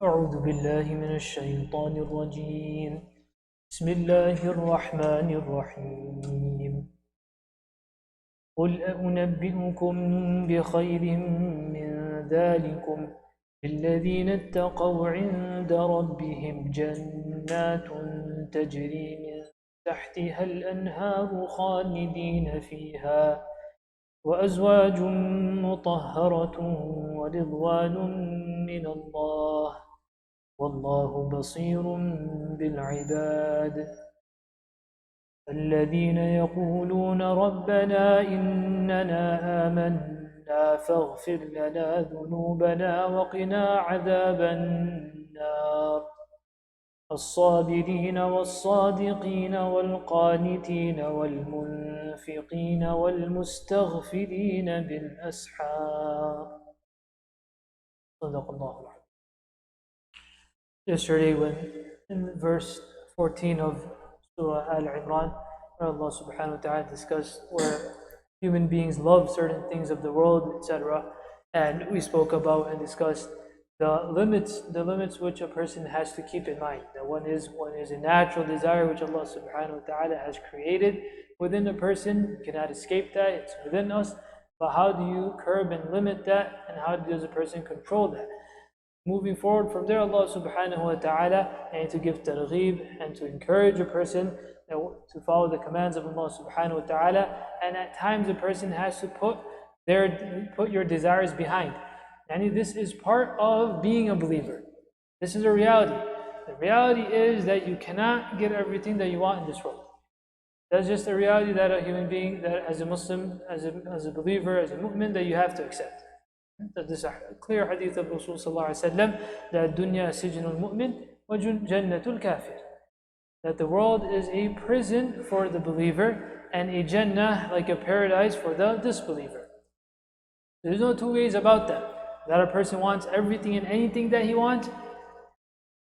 أعوذ بالله من الشيطان الرجيم. بسم الله الرحمن الرحيم. قل أنبئكم بخير من ذلكم للذين اتقوا عند ربهم جنات تجري من تحتها الأنهار خالدين فيها وأزواج مطهرة ورضوان من الله والله بصير بالعباد. الذين يقولون ربنا إننا آمنا فاغفر لنا ذنوبنا وقنا عذاب النار. الصابرين والصادقين والقانتين والمنفقين والمستغفرين بالأسحار. صدق الله العظيم. Yesterday, when in verse 14 of Surah Al-Imran, where Allah subhanahu wa ta'ala discussed where human beings love certain things of the world, etc. And we spoke about and discussed the limits which a person has to keep in mind. That one is a natural desire which Allah subhanahu wa ta'ala has created within a person. You cannot escape that, it's within us. But how do you curb and limit that, and how does a person control that? Moving forward from there, Allah subhanahu wa ta'ala and to give targheeb and to encourage a person to follow the commands of Allah subhanahu wa ta'ala. And at times a person has to put your desires behind. And this is part of being a believer. This is a reality. The reality is that you cannot get everything that you want in this world. That's just a reality that a human being, that as a Muslim, as a believer, as a mu'min, that you have to accept. That this is a clear hadith of Rasul sallallahu alaihi wasallam, that dunya sijnul mu'min wa jannatul kafir. That the world is a prison for the believer and a jannah, like a paradise, for the disbeliever. There's no two ways about that. That a person wants everything and anything that he wants,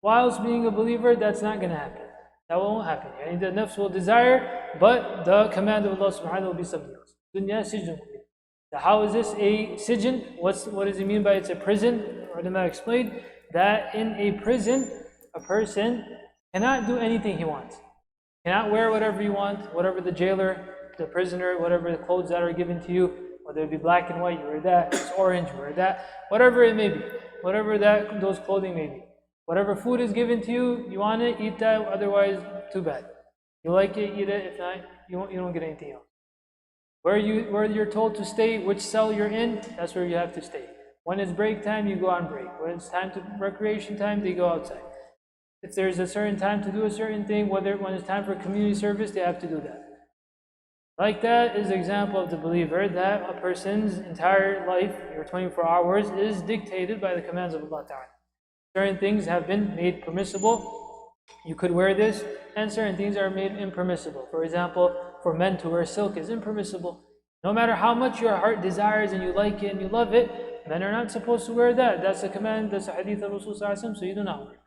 whilst being a believer, that's not going to happen. That won't happen. Yani the nafs will desire, but the command of Allah subhanahu wa ta'ala will be something else. Dunya sijnul mu'min. How is this a sijn? What does it mean by it's a prison? Ulama explained that in a prison, a person cannot do anything he wants. Cannot wear whatever you want, whatever the jailer, the prisoner, whatever the clothes that are given to you, whether it be black and white, you wear that, it's orange, you wear that, whatever it may be, whatever those clothing may be. Whatever food is given to you, you want it, eat that, otherwise, too bad. You like it, eat it, if not, you don't get anything else. Where you're told to stay, which cell you're in, that's where you have to stay. When it's break time, you go on break. When it's time to recreation time, they go outside. If there's a certain time to do a certain thing, when it's time for community service, they have to do that. Like that is an example of the believer, that a person's entire life, your 24 hours, is dictated by the commands of Allah Ta'ala. Certain things have been made permissible. You could wear this, and certain things are made impermissible. For example, for men to wear silk is impermissible. No matter how much your heart desires and you like it and you love it, men are not supposed to wear that. That's a command, that's a hadith of Rasul sallallahu alaihi wasallam, so you do not wear it.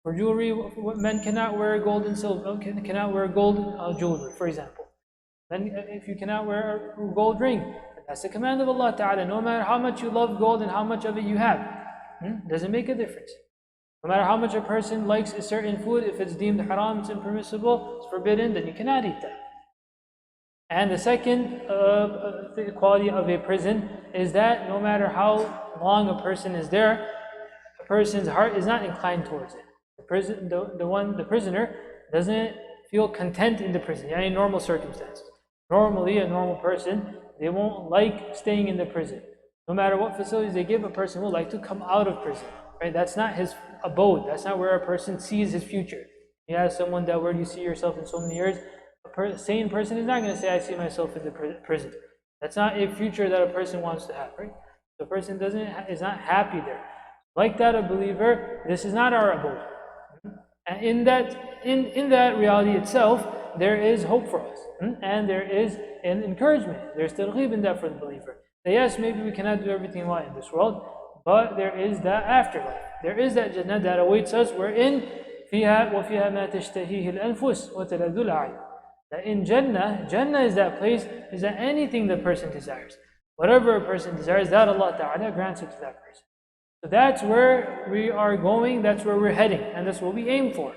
For jewelry, men cannot wear gold and silver, cannot wear gold jewelry, for example. Then if you cannot wear a gold ring, that's the command of Allah Ta'ala. No matter how much you love gold and how much of it you have, doesn't make a difference. No matter how much a person likes a certain food, if it's deemed haram, it's impermissible, it's forbidden, then you cannot eat that. And the second quality of a prison is that no matter how long a person is there, a person's heart is not inclined towards it. The prisoner doesn't feel content in the prison, in normal circumstances. Normally, a normal person, they won't like staying in the prison. No matter what facilities they give, a person will like to come out of prison. Right? That's not his abode. That's not where a person sees his future. You ask someone that, where do you see yourself in so many years? A sane person is not going to say, I see myself in the prison. That's not a future that a person wants to have. Right? The person is not happy there. Like that, a believer, this is not our abode. And in that reality itself, there is hope for us. And there is an encouragement. There's targheeb in that for the believer. That yes, maybe we cannot do everything right in this world, but there is that afterlife. There is that Jannah that awaits us. We're in فِيهَا وَفِيهَا مَا تَشْتَهِيهِ الْأَنفُسِ وَتَلَذُّ الْأَعْيُنُ. That in Jannah is that place, is that anything the person desires. Whatever a person desires, that Allah Ta'ala grants it to that person. So that's where we are going, that's where we're heading, and that's what we aim for.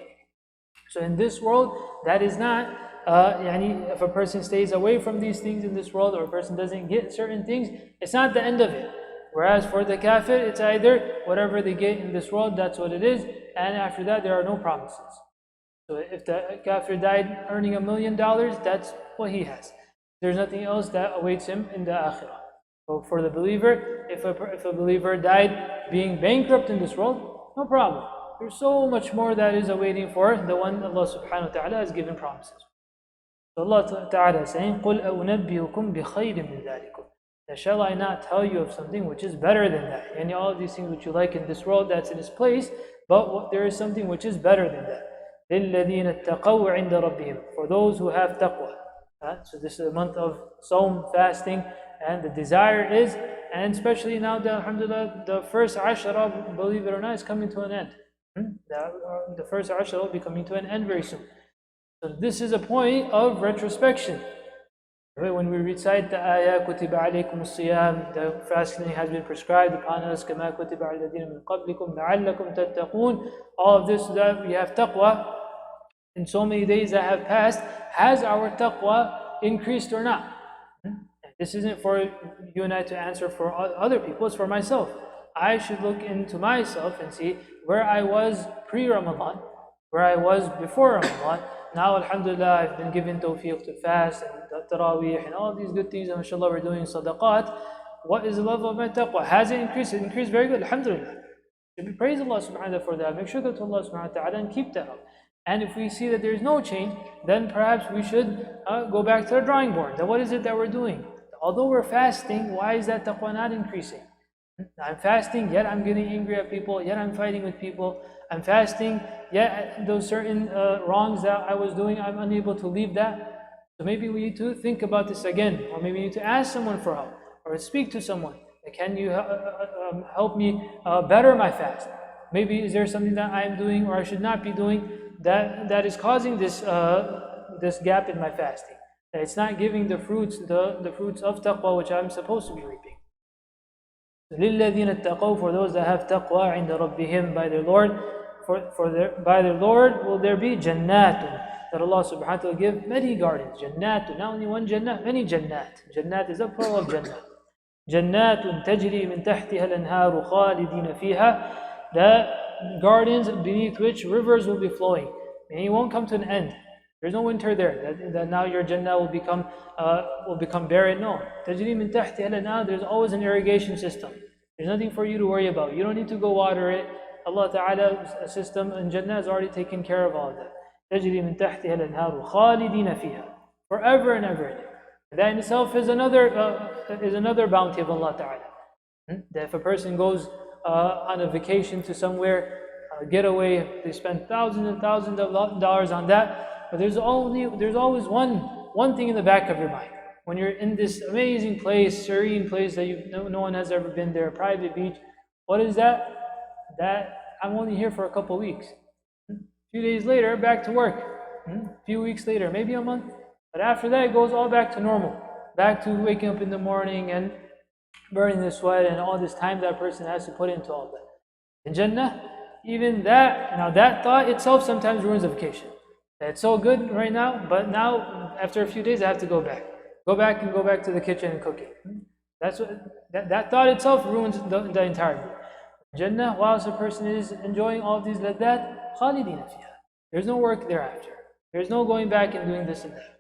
So in this world, that is not, if a person stays away from these things in this world, or a person doesn't get certain things, it's not the end of it. Whereas for the kafir, it's either whatever they get in this world, that's what it is, and after that there are no promises. So if the kafir died earning $1 million, that's what he has. There's nothing else that awaits him in the akhirah. So for the believer, if a believer died being bankrupt in this world, no problem. There's so much more that is awaiting for the one Allah subhanahu wa ta'ala has given promises. So Allah ta'ala is saying, قُلْ أَوْنَبِّئُكُمْ بِخَيْرٍ مِّن ذَلِكُمْ. That shall I not tell you of something which is better than that? And all of these things which you like in this world, that's in its place, but there is something which is better than that. لِلَّذِينَ اتَّقَوْا عِنْدَ رَبِّهِمْ. For those who have taqwa. So this is a month of Sawm, fasting, and the desire is, and especially now that alhamdulillah, the first Ashara, believe it or not, is coming to an end. The first Ashara will be coming to an end very soon. So this is a point of retrospection. When we recite the ayah, كُتِبَ عَلَيْكُمُ الصِّيَامِ, the fasting has been prescribed upon us, كَمَا كُتِبَ عَلَى الَّذِينَ مِنْ قَبْلِكُمْ لَعَلَّكُمْ تَتَّقُونَ. All of this, so that we have taqwa in so many days that have passed. Has our taqwa increased or not? This isn't for you and I to answer for other people, it's for myself. I should look into myself and see where I was pre-Ramadan, where I was before Ramadan. Now, alhamdulillah, I've been given tawfiq to fast and taraweeh and all these good things, and mashallah, we're doing sadaqat. What is the level of my taqwa? Has it increased? It increased very good, alhamdulillah. We praise Allah subhanahu wa ta'ala for that. Make sure to Allah subhanahu wa ta'ala and keep that up. And if we see that there is no change, then perhaps we should go back to the drawing board. Then what is it that we're doing? Although we're fasting, why is that taqwa not increasing? I'm fasting, yet I'm getting angry at people, yet I'm fighting with people. I'm fasting, yet those certain wrongs that I was doing, I'm unable to leave that. So maybe we need to think about this again, or maybe we need to ask someone for help, or speak to someone. Can you help me better my fast? Maybe is there something that I am doing or I should not be doing that is causing this this gap in my fasting? That it's not giving the fruits of taqwa which I'm supposed to be reaping. لِلَّذِينَ اتَّقَوْا. For those that have taqwa عِنْدَ رَبِّهِمْ, by their Lord, by their Lord will there be jannatun, that Allah subhanahu wa ta'ala will give many gardens. Jannatun, not only one jannah, many jannat. Jannat is a plural of jannah. Jannatun tajri min tahtiha al-anharu khalidina fiha. The gardens beneath which rivers will be flowing, and it won't come to an end. There's no winter there. That now your Jannah will become barren. No. Tajri min tahtiha al-anhar. There's always an irrigation system. There's nothing for you to worry about. You don't need to go water it. Allah Ta'ala's system in Jannah has already taken care of all of that. Tajri min tahtiha al-anhar khalidina fiha. Forever and ever. That in itself is another bounty of Allah Ta'ala. That if a person goes on a vacation to somewhere, getaway, they spend thousands and thousands of dollars on that. But there's always one thing in the back of your mind. When you're in this amazing place, serene place that no one has ever been there, a private beach, what is that? That I'm only here for a couple weeks. A few days later, back to work. A few weeks later, maybe a month. But after that, it goes all back to normal. Back to waking up in the morning and burning the sweat and all this time that person has to put into all that. In Jannah, even that, now that thought itself sometimes ruins the vacation. It's so good right now, but now after a few days I have to go back. Go back to the kitchen and cook it. That's what that thought itself ruins the entire mood. Jannah, whilst a person is enjoying all of these like that, khalidina fiha. There's no work thereafter. There's no going back and doing this and that.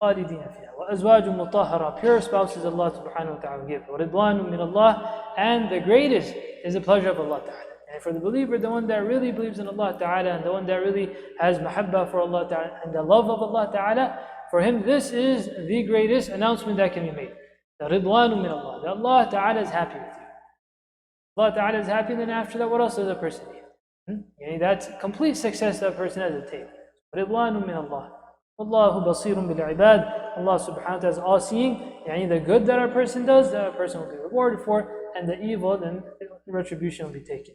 Khalidina fiha. Wa azwajun mutahhara. Pure spouses Allah subhanahu wa ta'ala give. Wa ridwanun min Allah. And the greatest is the pleasure of Allah ta'ala. And for the believer, the one that really believes in Allah Ta'ala, and the one that really has mahabbah for Allah Ta'ala, and the love of Allah Ta'ala, for him this is the greatest announcement that can be made. The ridwanu min Allah, that Allah Ta'ala is happy with you. Allah Ta'ala is happy, then after that, what else does a person need? That's complete success that a person has attained. Ridwanu min Allah. Wallahu basirun bil ibad. Allah subhanahu wa ta'ala is all-seeing. The good that a person does, that a person will be rewarded for, and the evil, then retribution will be taken.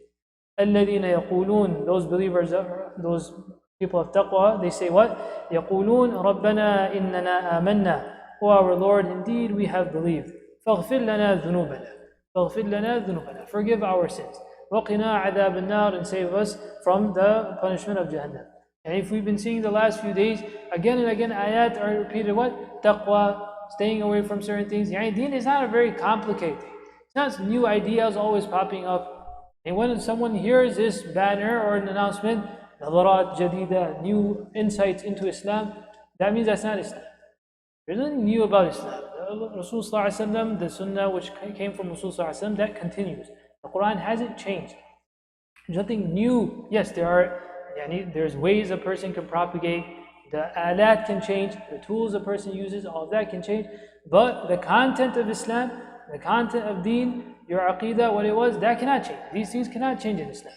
الَّذِينَ يَقُولُونَ. Those believers, those people of taqwa, they say what? يَقُولُونَ رَبَّنَا إِنَّنَا آمَنَّا. O our Lord, indeed we have believed. فَاغْفِرْ لَنَا ذُنُوبَنَا. فَاغْفِرْ لَنَا ذُنُوبَنَا. Forgive our sins. وَقِنَا عَذَابَ النَّارِ, and save us from the punishment of Jahannam. And if we've been seeing the last few days, again and again, ayat are repeated what? Taqwa, staying away from certain things. Deen is not a very complicated thing. It's not new ideas always popping up. And when someone hears this banner or an announcement, Nadarat Jadida, new insights into Islam, that means that's not Islam. There's nothing new about Islam. Rasulullah, the Sunnah which came from Rasulullah, that continues. The Quran hasn't changed. There's nothing new. Yes, there's ways a person can propagate, the alat can change, the tools a person uses, all of that can change. But the content of Islam, the content of deen, your aqidah, what it was, that cannot change. These things cannot change in Islam.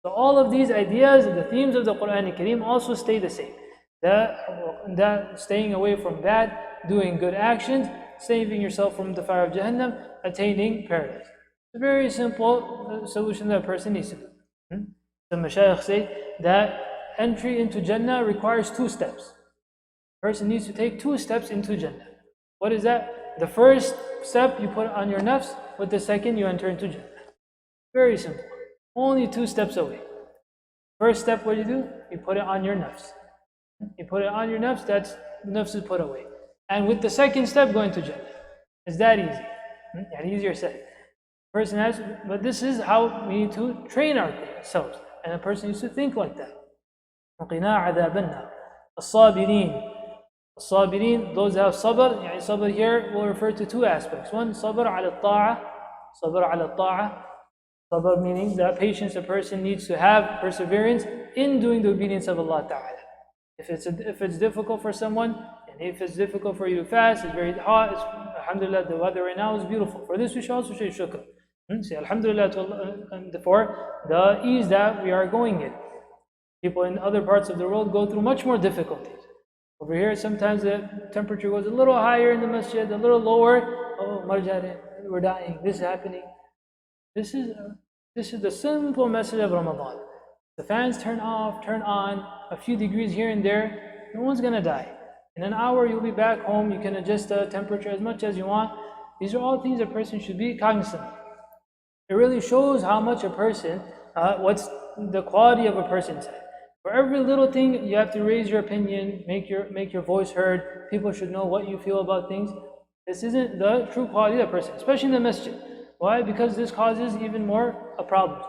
So all of these ideas, the themes of the Quran Kareem also stay the same. That staying away from bad, doing good actions, saving yourself from the fire of Jahannam, attaining paradise. It's a very simple solution that a person needs to do. The Mashaykh say that entry into Jannah requires 2 steps. A person needs to take 2 steps into Jannah. What is that? The first step you put on your nafs, with the second you enter into Jannah. Very simple. Only 2 steps away. First step, what do? You put it on your nafs. You put it on your nafs, that's nafs is put away. And with the second step, going to Jannah. It's that easy. And easier said. Person has, but this is how we need to train ourselves. And a person needs to think like that. وَقِنَا عَذَابَ النَّارِ. الصَّابِرِينَ, those that have sabr. Sabr here will refer to 2 aspects. One, sabr ala ta'a. Sabr ala ta'a. Sabr meaning that patience a person needs to have, perseverance in doing the obedience of Allah Ta'ala. If it's difficult for someone, and if it's difficult for you to fast, it's very hot, alhamdulillah, the weather right now is beautiful. For this we should also say shukr. Say alhamdulillah to Allah for the ease that we are going in. People in other parts of the world go through much more difficulties. Over here, sometimes the temperature goes a little higher in the masjid, a little lower. Oh, marjare, we're dying, this is happening. This is the simple message of Ramadan. The fans turn off, turn on, a few degrees here and there, no one's gonna die. In an hour you'll be back home, you can adjust the temperature as much as you want. These are all things a person should be cognizant of. It really shows how much a person, what's the quality of a person's head. For every little thing you have to raise your opinion, make your voice heard, people should know what you feel about things. This isn't the true quality of a person, especially in the masjid. Why? Because this causes even more problems.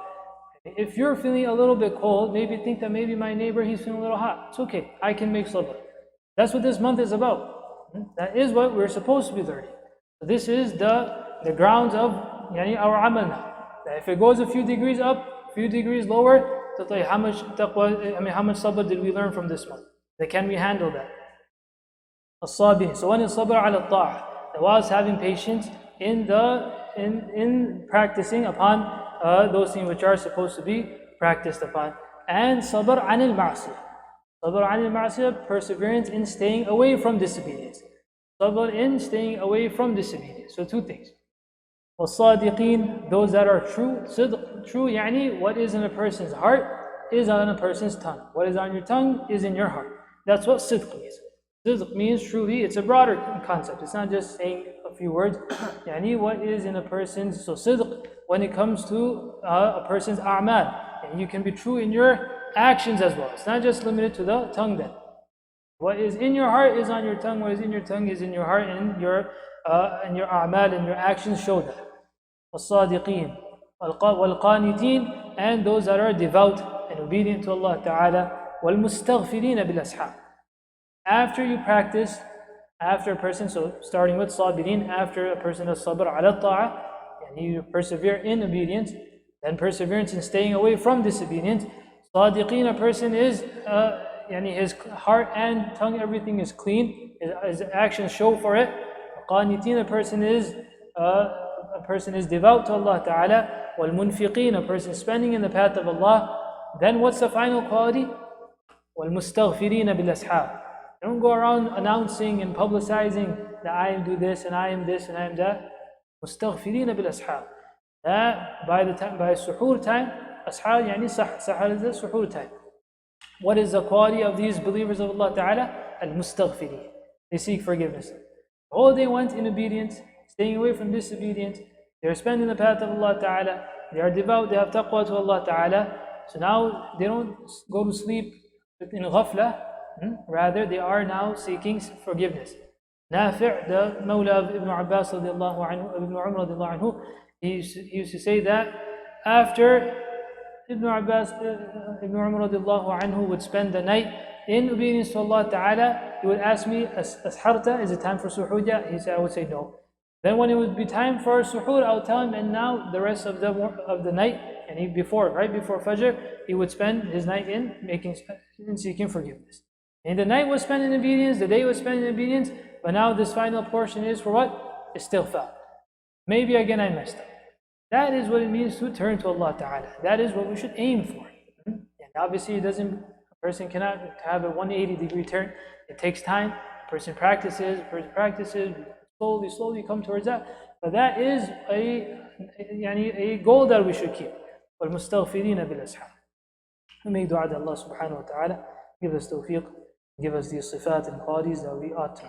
If you're feeling a little bit cold, maybe think that maybe my neighbor, he's feeling a little hot. It's okay, I can make sabr. That's what this month is about. That is what we're supposed to be learning. So this is the grounds of our amal now. That if it goes a few degrees up, a few degrees lower, how much taqwa, how much sabr did we learn from this month? That can we handle that? As-sabirin. So one is sabr ala ta'ah. That whilst having patience in practicing upon those things which are supposed to be practiced upon. And sabr anil ma'asiyah. Sabr anil ma'asiyah, perseverance in staying away from disobedience. Sabr in staying away from disobedience. So 2 things. وَالصَّادِقِينَ, those that are true. Sidq, true, what is in a person's heart is on a person's tongue. What is on your tongue is in your heart. That's what sidq means. Sidq means truly, it's a broader concept. It's not just saying a few words. What is in a person's, so sidq, when it comes to a person's a'mal. And you can be true in your actions as well. It's not just limited to the tongue then. What is in your heart is on your tongue. What is in your tongue is in your heart, and your a'mal and your actions show that. والصادقين والقانتين, and those that are devout and obedient to Allah Ta'ala. والمستغفرين بالأسحار. After you practice, after a person, so starting with sabirin, after a person does sabr ala ta'ah, and you persevere in obedience, then perseverance in staying away from disobedience. Sadiqeen, a person is, his heart and tongue, everything is clean, his actions show for it. Qaniteen, a person is devout to Allah Ta'ala. Wal munfiqeen, a person spending in the path of Allah. Then what's the final quality? Wal mustaghfireen bil ashab. Don't go around announcing and publicizing that I do this and I am this and I am that. Mustaghfireen bil ashab. That by suhoor time, ashab sahar is the suhoor time. What is the quality of these believers of Allah Ta'ala? Al-mustaghfireen. They seek forgiveness. All they went in obedience, staying away from disobedience. They're spending the path of Allah Ta'ala. They are devout, they have taqwa to Allah Ta'ala. So now they don't go to sleep in ghafla, rather they are now seeking forgiveness. Nafi', the Mawla of Ibn Abbas radiallahu anhu, Ibn Umar radiallahu anhu, he used to say that after Ibn Abbas, Ibn Umar radiallahu anhu would spend the night in obedience to Allah Ta'ala, he would ask me, Asharta, is it time for suhoor yet? I would say no. Then when it would be time for suhoor, I would tell him, and now the rest of the night, and right before Fajr, he would spend his night in seeking forgiveness. And the night was spent in obedience, the day was spent in obedience, but now this final portion is for what? Istighfar. Maybe again I messed up. That is what it means to turn to Allah Ta'ala. That is what we should aim for. And obviously a person cannot have a 180-degree turn. It takes time. A person practices, slowly come towards that. But that is a goal that we should keep. وَالْمُسْتَغْفِرِينَ بِالْأَسْحَارِ. We make dua that Allah Subhanahu wa Ta'ala give us tawfiq, give us these sifat and qualities that we ought to.